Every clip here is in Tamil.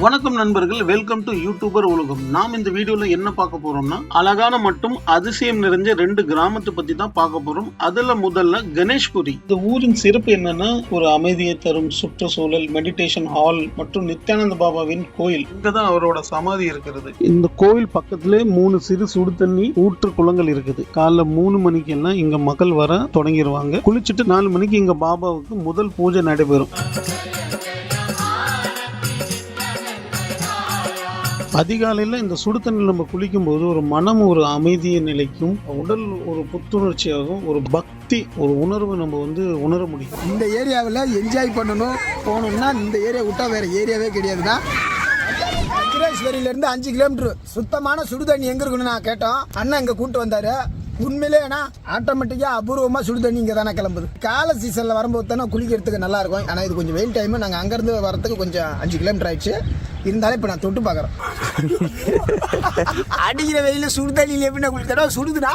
வணக்கம் நண்பர்கள், வெல்கம் டு யூடியூபர் உலகம். நாம் இந்த வீடியோல என்ன பார்க்க போறோம்னா, அழகான மற்றும் அதிசயம் நிறைஞ்ச 2 கிராமத்தை பத்தி தான் பார்க்க போறோம். அதுல முதல்ல கணேஷ்புரி. இந்த ஊரின் சிறப்பு என்னன்னா, ஒரு அமைதியை தரும் சுற்றுச்சூழல், மெடிடேஷன் ஹால் மற்றும் நித்யானந்த பாபாவின் கோயில். இங்கதான் அவரோட சமாதி இருக்கிறது. இந்த கோயில் பக்கத்துல 3 சிறு சுடு தண்ணி ஊற்று குளங்கள் இருக்குது. காலைல 3 மணிக்கு எல்லாம் இங்க மக்கள் வர தொடங்கிடுவாங்க. குளிச்சுட்டு 4 மணிக்கு இங்க பாபாவுக்கு முதல் பூஜை நடைபெறும். அதிகாலையில் இந்த சுடு தண்ணியில் நம்ம குளிக்கும்போது ஒரு மனம் ஒரு அமைதியை நிலைக்கும், உடல் ஒரு புத்துணர்ச்சியாகும், ஒரு பக்தி, ஒரு உணர்வு நம்ம உணர முடியும். இந்த ஏரியாவில் என்ஜாய் போகணும்னா இந்த ஏரியா விட்டா வேற ஏரியாவே கிடையாதுன்னா. கிரேஸ்வரியிலேருந்து 5 கிலோமீட்டர் சுத்தமான சுடு தண்ணி எங்கே இருக்குன்னு நான் கேட்டோம். அண்ணா இங்கே கூப்பிட்டு வந்தார். உண்மையிலே ஏன்னா ஆட்டோமேட்டிக்காக அபூர்வமாக சுடு தண்ணி இங்கே தானே கிளம்புது. கால சீசனில் வரும்போது தானே குளிக்கிறதுக்கு நல்லா இருக்கும். ஆனால் இது கொஞ்சம் வெயில் டைமு. நாங்கள் அங்கேருந்து வரத்துக்கு கொஞ்சம் 5 கிலோமீட்டர் ஆயிடுச்சு. இருந்தாலும் இப்போ நான் தொட்டு பார்க்குறேன். அடிக்கிற வெயில சுடு தண்ணியில் எப்படின்னா குளித்தா சுடுதுடா.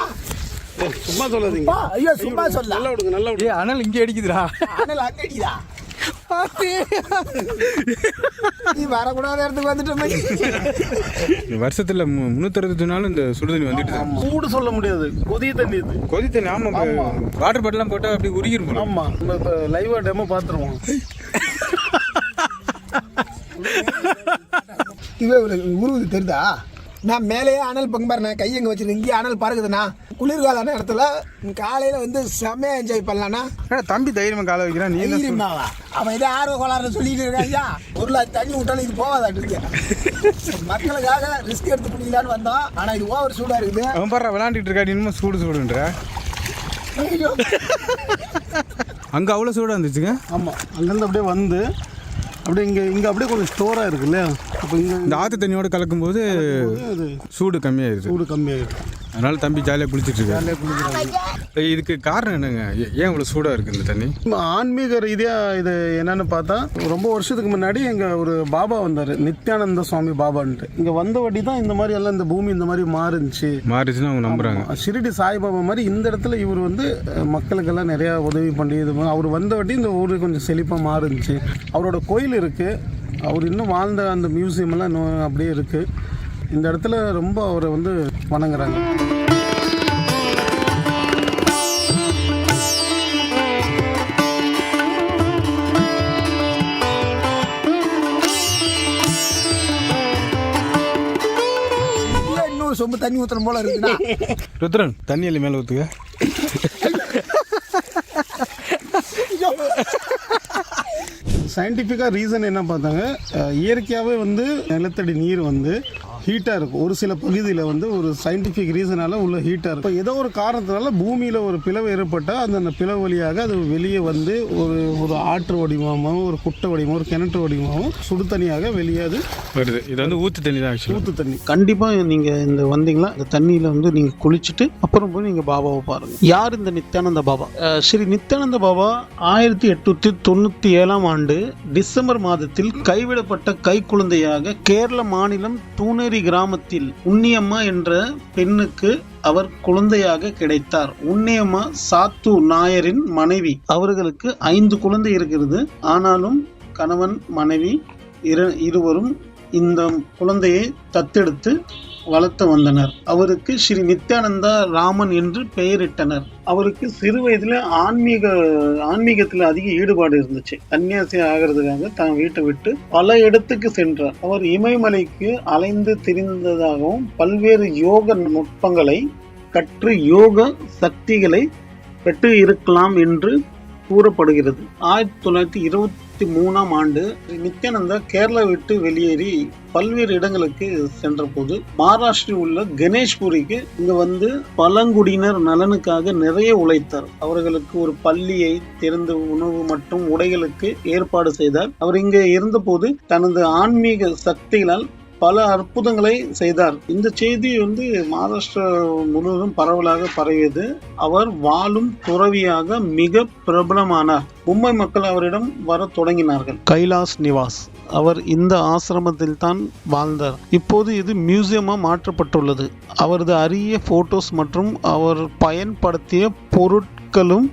சும்மா சொல்லாதீங்க. ஐயோ சும்மா சொல்ல. நல்லா விடுங்க, நல்லா விடுங்க. அனல் இங்கே அடிக்குதுடா. அனல் அங்கே அடிக்குதா? நீ வரக்கூடாத இடத்துக்கு வந்துட்டு வருஷத்துல 365 நாள் இந்த சுடுதண்ணி வந்துட்டு. சூடு சொல்ல முடியாது, கொதிய தண்ணி இது. கொதி தண்ணி. ஆமா, வாட்டர் பாட்டிலாம் போட்டா அப்படி உருகிரும். ஆமா, நம்ம இப்போ லைவா டெமோ பார்த்துருவோம். இவே உருவுது தெரியுதா? நான் மேலேயே அனல் பங்கு நான் கை எங்கே வச்சிருக்கேன். இங்கேயே அனல் பறக்குதுண்ணா. குளிர்காலான இடத்துல காலையில் செம்மையாக என்ஜாய் பண்ணலான்னா. தம்பி தைரியமாக காலை வைக்கிறான். நீ தைரியமாவா? அவன் இதே ஆர்வ கோளாறு சொல்லிட்டு இருக்கான். ஐயா ஒரு தண்ணி விட்டாலும் இது போவாதாட்டு. மக்களுக்காக ரிஸ்க் எடுத்து பிடிக்கலான்னு வந்தோம். ஆனால் இது ஓவர் சூடாக இருக்குது. அவன் பாரு விளாண்டுட்டு இருக்கா. இன்னும் சூடுன்ற அங்கே அவ்வளோ சூடாக இருந்துச்சுங்க. ஆமாம், அங்கேருந்து அப்படியே வந்து அப்படியே இங்கே அப்படியே கொஞ்சம் ஸ்டோராக இருக்கு இல்லையா? அப்போ இங்கே இந்த ஆற்று தண்ணியோட கலக்கும்போது அது சூடு கம்மியாகிடுது. அதனால தம்பி ஜாலியாக குளிச்சுட்டு இருக்காரு. இதுக்கு காரணம் என்னங்க? ஏன் இவ்வளோ சூடாக இருக்குது இந்த தண்ணி? ஆன்மீக ரீதியாக இது என்னன்னு பார்த்தா, ரொம்ப வருஷத்துக்கு முன்னாடி எங்கள் ஒரு பாபா வந்தார், நித்யானந்த சுவாமி பாபான்ட்டு. இங்கே வந்த வாட்டி தான் இந்த மாதிரி எல்லாம் இந்த பூமி இந்த மாதிரி மாறுச்சுன்னு அவங்க நம்புறாங்க. ஷிரடி சாய்பாபா மாதிரி இந்த இடத்துல இவர் மக்களுக்கெல்லாம் நிறையா உதவி பண்ணி இது அவர் வந்த வாட்டி இந்த ஊர் கொஞ்சம் செழிப்பாக மாறுச்சு. அவரோட கோயில் இருக்குது. அவர் இன்னும் வாழ்ந்த அந்த மியூசியம் எல்லாம் இன்னும் அப்படியே இருக்குது. இந்த இடத்துல ரொம்ப அவரை வணங்குறாங்க. இன்னொரு சொம்பு தண்ணி ஊற்றுற போல இருக்குண்ணா. ருத்ரன் தண்ணி எல்லாம் மேலே ஊற்றுங்க. சயின்டிஃபிக்காக ரீசன் என்ன பார்த்தாங்க, இயற்கையாகவே நிலத்தடி நீர் ஹீட்டாக இருக்கும். ஒரு சில பகுதியில் ஒரு சயின்டிஃபிக் ரீசனால் உள்ள ஹீட்டாக இருக்கும். ஏதோ ஒரு காரணத்தினால பூமியில் ஒரு பிளவு ஏற்பட்டால் அந்த பிளவு வழியாக அது வெளியே ஒரு ஆற்று வடிவமாகவும் ஒரு குட்டை வடிவமாக ஒரு கிணற்று வடிவமாகவும் சுடு தண்ணியாக வெளியே வருது. இது ஊற்று தண்ணி தான். ஊற்று தண்ணி. கண்டிப்பாக நீங்கள் வந்தீங்களா இந்த தண்ணியில் நீங்கள் குளிச்சுட்டு அப்புறம் போய் நீங்கள் பாபாவை பாருங்கள். யார் இந்த நித்யானந்த பாபா? ஸ்ரீ நித்யானந்த பாபா 1897ஆம் ஆண்டு டிசம்பர் மாதத்தில் கைவிடப்பட்ட கைக்குழந்தையாக கேரள மாநிலம் தூணேரி கிராமத்தில் உன்னியம்மா என்ற பெண்ணுக்கு அவர் குழந்தையாக கிடைத்தார். உன்னியம்மா சாத்து நாயரின் மனைவி. அவர்களுக்கு 5 குழந்தை இருக்கிறது. ஆனாலும் கணவன் மனைவி இருவரும் இந்த குழந்தையை தத்தெடுத்து வளர்த்து வந்தனர். அவருக்கு ஸ்ரீ நித்யானந்தா ராமன் என்று பெயரிட்டனர். அவருக்கு சிறு வயதுல ஆன்மீகத்தில் அதிக ஈடுபாடு இருந்துச்சு. சன்னியாசி ஆகிறதுக்காக தான் வீட்டை விட்டு பல இடத்துக்கு சென்றார். அவர் இமயமலைக்கு அலைந்து திரிந்ததாகவும் பல்வேறு யோக நுட்பங்களை கற்று யோக சக்திகளை பெற்று இருக்கலாம் என்று கூறப்படுகிறது. 1923ஆம் ஆண்டு நித்யானந்தா கேரளா விட்டு வெளியேறி பல்வேறு இடங்களுக்கு சென்ற போது மகாராஷ்டிரில் உள்ள கணேஷ்புரிக்கு இங்க பழங்குடியினர் நலனுக்காக நிறைய உழைத்தார். அவர்களுக்கு ஒரு பள்ளியை திறந்து உணவு மற்றும் உடைகளுக்கு ஏற்பாடு செய்தார். அவர் இங்க இருந்தபோது தனது ஆன்மீக சக்திகளால் பல அற்புதங்களை செய்தார். இந்த செய்தி மகாராஷ்டிரா முழுவதும் பரவலாக பரவியது. அவர் வாழும் துறவியாக மிக பிரபலமானார். மும்பை மக்கள் அவரிடம் வர தொடங்கினார்கள். கைலாஸ் நிவாஸ். அவர் இந்த ஆசிரமத்தில் தான் வாழ்ந்தார். இப்போது இது மியூசியமா மாற்றப்பட்டுள்ளது. அவரது அரிய போட்டோஸ் மற்றும் அவர் பயன்படுத்திய பொருட்களும்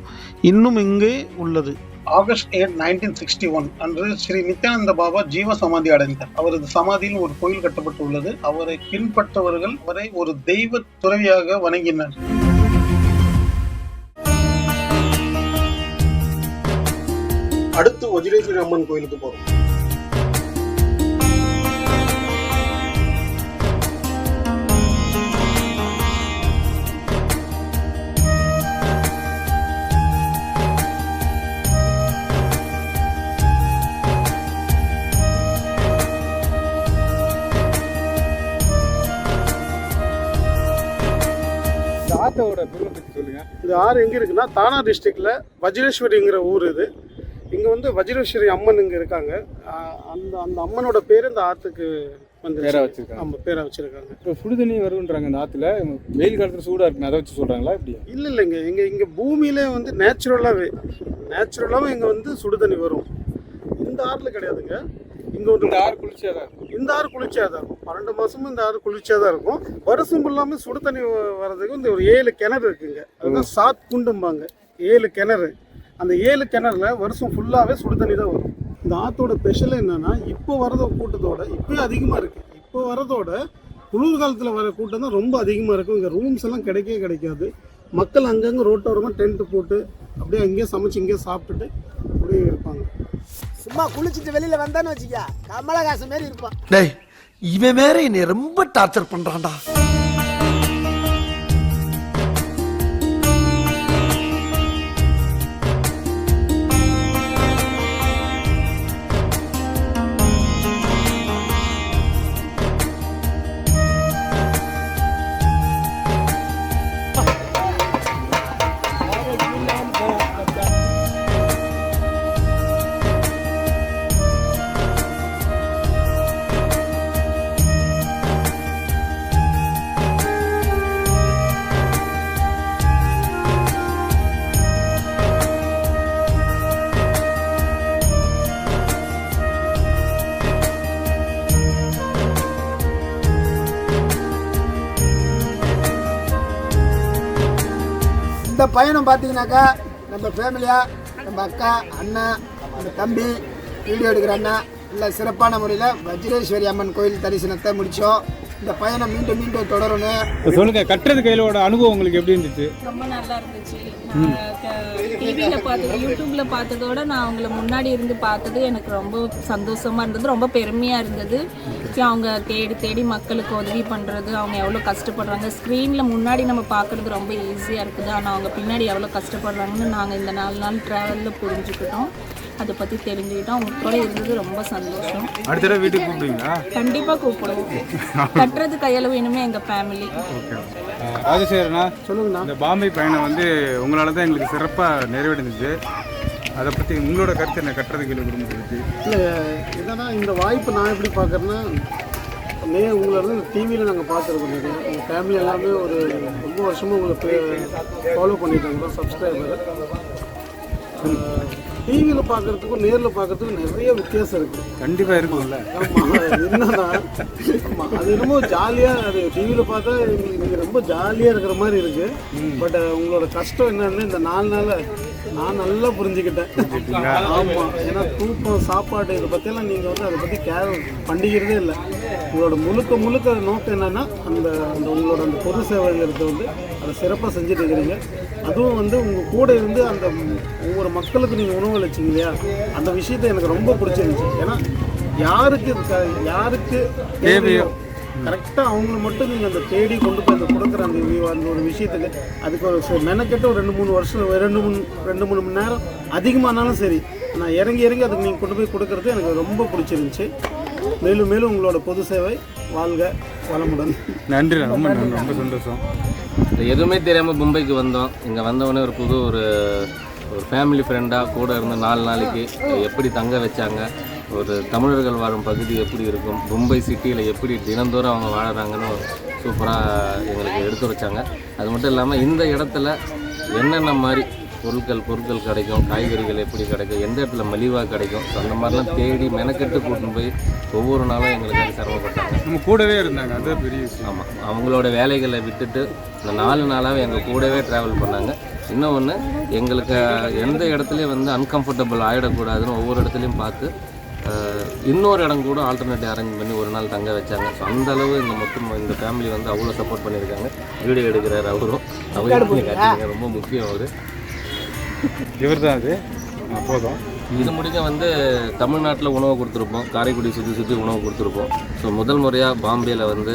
இன்னும் இங்கே உள்ளது. ஆகஸ்ட் 8, 1961 அன்று ஸ்ரீ நித்யானந்த பாபா ஜீவ சமாதி அடைந்தார். அவரது சமாதியில் ஒரு கோயில் கட்டப்பட்டுள்ளது. அவரை பின்பற்றவர்கள் அவரை ஒரு தெய்வ துறவியாக வணங்கினர். அடுத்து வஜ்ரேஸ்வரி அம்மன் கோயிலுக்கு போறோம். ஆத்தோட பெருமை பற்றி சொல்லுங்க. இந்த ஆறு எங்க இருக்குன்னா தானா டிஸ்ட்ரிக்ட்ல வஜ்ரேஸ்வரிங்கிற ஊர் இது. இங்க வந்து வஜ்ரேஸ்வரி அம்மன் இங்க இருக்காங்க. அந்த அந்த அம்மனோட பேர் இந்த ஆத்துக்கு வந்து பேரா வச்சிருக்காங்க. ஆமா, பேரா வச்சிருக்காங்க. இப்போ சுடுதண்ணி வருன்றாங்க இந்த ஆற்றுல. வெயில் காலத்தில் சூடாக இருக்குன்னு அதை வச்சு சொல்கிறாங்களா இப்படி? இல்லைங்க, இங்க பூமியிலே வந்து நேச்சுரலாகவே இங்கே வந்து சுடுதண்ணி வரும். இந்த ஆறுல கிடையாதுங்க. இங்கே ஒரு இந்த ஆறு குளிர்ச்சியாக தான் இருக்கும். இந்த ஆறு குளிர்ச்சியாக தான் இருக்கும். 12 மாதமும் இந்த ஆறு குளிர்ச்சியாக தான் இருக்கும். வருஷம் ஃபுல்லாமல் சுடு தண்ணி வர்றதுக்கு இந்த ஒரு 7 கிணறு இருக்குங்க. அதுதான் சாத் குண்டும்பாங்க. 7 கிணறு. அந்த 7 கிணறுல வருஷம் ஃபுல்லாகவே சுடு தண்ணி தான் வரும். இந்த ஆற்றோட ஸ்பெஷல் என்னன்னா, இப்போ வரத கூட்டத்தோட இப்போயும் அதிகமாக இருக்குது. இப்போ வரதோட குளிர் காலத்தில் வர கூட்டம் தான் ரொம்ப அதிகமாக இருக்கும். இங்கே ரூம்ஸ் எல்லாம் கிடைக்கவே கிடைக்காது. மக்கள் அங்கங்கே ரோட்டோரமாக டென்ட் போட்டு அப்படியே அங்கேயே சமைச்சு இங்கேயே சாப்பிட்டுட்டு அப்படியே இருப்பாங்க. சும்மா குளிச்சுட்டு வெளியில வந்தான்னு வச்சுக்க, கமலஹாசன் மாதிரி இருப்பான். டேய், இவன் வேற என்னை ரொம்ப டார்ச்சர் பண்றான்டா. இந்த பயணம் பார்த்தீங்கன்னாக்கா நம்ம ஃபேமிலியாக நம்ம அக்கா அண்ணன் நம்ம தம்பி வீடியோ எடுக்கிற அண்ணா இல்லை சிறப்பான முறையில் வஜ்ரேஸ்வரி அம்மன் கோயில் தரிசனத்தை முடித்தோம். இந்த பயணம் மீண்டும் மீண்டும் தொடரணும். சொல்லுங்க, கட்டுறது கையிலோட அனுபவம் உங்களுக்கு எப்படி இருந்துச்சு? ரொம்ப நல்லா இருந்துச்சு. டிவியில் பார்த்தது, யூடியூப்பில் பார்த்ததோட நான் அவங்கள முன்னாடி இருந்து பார்த்தது எனக்கு ரொம்ப சந்தோஷமாக இருந்தது, ரொம்ப பெருமையாக இருந்தது. அவங்க தேடி தேடி மக்களுக்கு உதவி பண்ணுறது, அவங்க எவ்வளோ கஷ்டப்படுறாங்க. ஸ்க்ரீனில் முன்னாடி நம்ம பார்க்குறது ரொம்ப ஈஸியாக இருக்குது, ஆனால் அவங்க பின்னாடி எவ்வளோ கஷ்டப்படுறாங்கன்னு நாங்கள் இந்த 4 நாள் ட்ராவலில் புரிஞ்சுக்கிட்டோம். அதை பற்றி தெரிஞ்சுக்கிட்டோம். அவங்க கூட இருந்தது ரொம்ப சந்தோஷம். அடுத்த தடவை வீட்டுக்கு கூப்பிடுவீங்களா? கண்டிப்பாக கூப்பிடுவோம். கட்டுறது கையில் வேணுமே எங்கள் ஃபேமிலி. ஓகே. ராஜசேகரண்ணா சொல்லுங்கண்ணா. இந்த பாம்பே பயணம் வந்து உங்களால் தான் எங்களுக்கு சிறப்பாக நிறைவடைஞ்சிச்சு. அதை பற்றி உங்களோட கருத்து என்ன? கட்டுறது கையில் குடும்பத்துக்கு இல்லை என்னன்னா, இந்த வாய்ப்பு நான் எப்படி பார்க்குறேன்னா, உங்களை வந்து டிவியில் நாங்கள் பார்த்துருக்கோம். உங்கள் ஃபேமிலி எல்லாமே ஒரு ரொம்ப வருஷமாக உங்களை ஃபாலோ பண்ணிட்டாங்க, சப்ஸ்கிரைபர். டிவியில் பார்க்குறதுக்கும் நேரில் பார்க்குறதுக்கும் நிறைய வித்தியாசம் இருக்குது. கண்டிப்பாக இருக்கும்ல. ஆமாம், என்னன்னா ஆமாம், அது என்னமோ ஜாலியாக, அது டிவியில் பார்த்தா நீங்கள் ரொம்ப ஜாலியாக இருக்கிற மாதிரி இருக்குது. பட் உங்களோட கஷ்டம் என்னன்னு இந்த 4 நாளில் நான் நல்லா புரிஞ்சுக்கிட்டேன். ஆமாம், ஏன்னா தூக்கம், சாப்பாடு இதை பற்றியெல்லாம் நீங்கள் வந்து அதை பற்றி கேர் பண்ணிக்கிறதே இல்லை. உங்களோட முழுக்க நோக்கம் என்னென்னா, அந்த உங்களோட அந்த பொது சேவைகளுக்கு வந்து அதை சிறப்பாக செஞ்சுட்டு இருக்கிறீங்க. அதுவும் வந்து உங்கள் கூட இருந்து அந்த ஒவ்வொரு மக்களுக்கு நீங்கள் உணவு அளிச்சிங்க இல்லையா, அந்த விஷயத்தை எனக்கு ரொம்ப பிடிச்சிருந்துச்சு. ஏன்னா யாருக்கு தேவையோ கரெக்டாக அவங்கள மட்டும் நீங்கள் அந்த தேடி கொண்டு போய் அந்த கொடுக்குற அந்த ஒரு விஷயத்துக்கு அதுக்கு ஒரு மெனக்கெட்ட ஒரு 2-3 வருஷம் 2-3 மணி நேரம் அதிகமானாலும் சரி, நான் இறங்கி அதுக்கு நீங்கள் கொண்டு போய் கொடுக்குறது எனக்கு ரொம்ப பிடிச்சிருந்துச்சு. மேலும் மேலும் உங்களோட பொது சேவை வாழ்க வளமுடன். நன்றி, ரொம்ப சந்தோஷம். எதுவுமே தெரியாமல் மும்பைக்கு வந்தோம். இங்கே வந்தவொடனே ஒரு புது ஒரு ஃபேமிலி ஃப்ரெண்டாக கூட இருந்த 4 நாளைக்கு எப்படி தங்க வச்சாங்க, ஒரு தமிழர்கள் வாழும் பகுதி எப்படி இருக்கும், மும்பை சிட்டியில் எப்படி தினந்தோறும் அவங்க வாழறாங்கன்னு சூப்பராக எங்களுக்கு எடுத்து வச்சாங்க. அது மட்டும் இல்லாமல் இந்த இடத்துல என்னென்ன மாதிரி பொருட்கள் கிடைக்கும், காய்கறிகள் எப்படி கிடைக்கும், எந்த இடத்துல மலிவாக கிடைக்கும், ஸோ அந்த மாதிரிலாம் தேடி மெனக்கெட்டு கூட்டின்னு போய் ஒவ்வொரு நாளும் எங்களுக்கு அது சிரமப்பட்டாங்க. நம்ம கூடவே இருந்தாங்க, அதுதான் பெரிய விஷயம். ஆமாம், அவங்களோட வேலைகளை விட்டுட்டு இந்த 4 நாளாகவே எங்கள் கூடவே ட்ராவல் பண்ணாங்க. இன்னொன்று எங்களுக்கு எந்த இடத்துலையும் வந்து அன்கம்ஃபர்டபுள் ஆகிடக்கூடாதுன்னு ஒவ்வொரு இடத்துலையும் பார்த்து இன்னொரு இடம் கூட ஆல்டர்னேட்டிவ் அரேஞ்ச் பண்ணி ஒரு நாள் தங்க வச்சாங்க. ஸோ அந்தளவு இந்த ஃபேமிலி வந்து அவ்வளோ சப்போர்ட் பண்ணியிருக்காங்க. வீடியோ எடுக்கிறார் அவரும், அவங்க ரொம்ப முக்கியம் அவர். இவர் தான் அது போதும். இது முடிக்க வந்து தமிழ்நாட்டில் உணவு கொடுத்துருப்போம், காரைக்குடி சுற்றி உணவு கொடுத்துருப்போம். ஸோ முதல் முறையாக பாம்பேயில் வந்து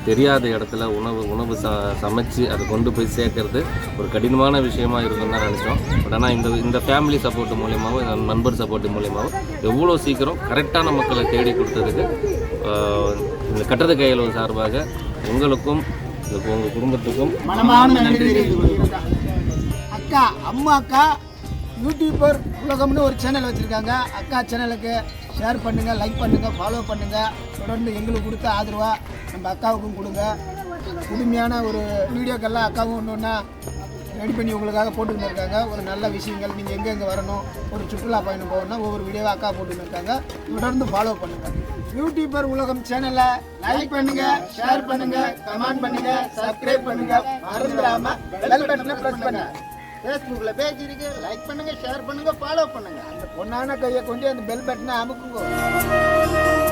தெரியாத இடத்துல உணவு சமைச்சு அதை கொண்டு போய் சேர்க்கறது ஒரு கடினமான விஷயமா இருக்குன்னு தான் நினச்சோம். பட் ஆனால் இந்த ஃபேமிலி சப்போர்ட் மூலியமாகவும் நண்பர் சப்போர்ட் மூலியமாகவும் எவ்வளோ சீக்கிரம் கரெக்டான மக்களை தேடி கொடுத்ததுக்கு இந்த கட்டது கையளவு சார்பாக உங்களுக்கும் உங்கள் குடும்பத்துக்கும் மனமான நன்றி தெரிவித்துக் அக்கா அம்மா யூடியூபர் உலகம்னு ஒரு சேனல் வச்சுருக்காங்க. அக்கா சேனலுக்கு ஷேர் பண்ணுங்கள், லைக் பண்ணுங்கள், ஃபாலோ பண்ணுங்கள். தொடர்ந்து எங்களுக்கு கொடுத்த ஆதரவாக நம்ம அக்காவுக்கும் கொடுங்க. புதுமையான ஒரு வீடியோக்கெல்லாம் அக்காவும் ஒன்று ஒன்றா ரெடி பண்ணி உங்களுக்காக போட்டுக்கிட்டு இருக்காங்க. ஒரு நல்ல விஷயங்கள் நீங்கள் எங்கெங்கே வரணும், ஒரு சுற்றுலா பயணம் போகணும்னா ஒவ்வொரு வீடியோவை அக்கா போட்டுக்கிட்டு இருக்காங்க. தொடர்ந்து ஃபாலோ பண்ணுங்கள். யூடியூபர் உலகம் சேனலை லைக் பண்ணுங்கள், ஷேர் பண்ணுங்கள், கமெண்ட் பண்ணுங்கள், சப்ஸ்கிரைப் பண்ணுங்கள். மறந்துடாமல் பெல் பட்டனை ப்ரெஸ் பண்ணுங்கள். ஃபேஸ்புக்கில் பேஜ் இருக்கு, லைக் பண்ணுங்க, ஷேர் பண்ணுங்க, ஃபாலோ பண்ணுங்க. அந்த பொண்ணான கையை கொண்டு அந்த பெல் பட்டனை அமுக்குங்க.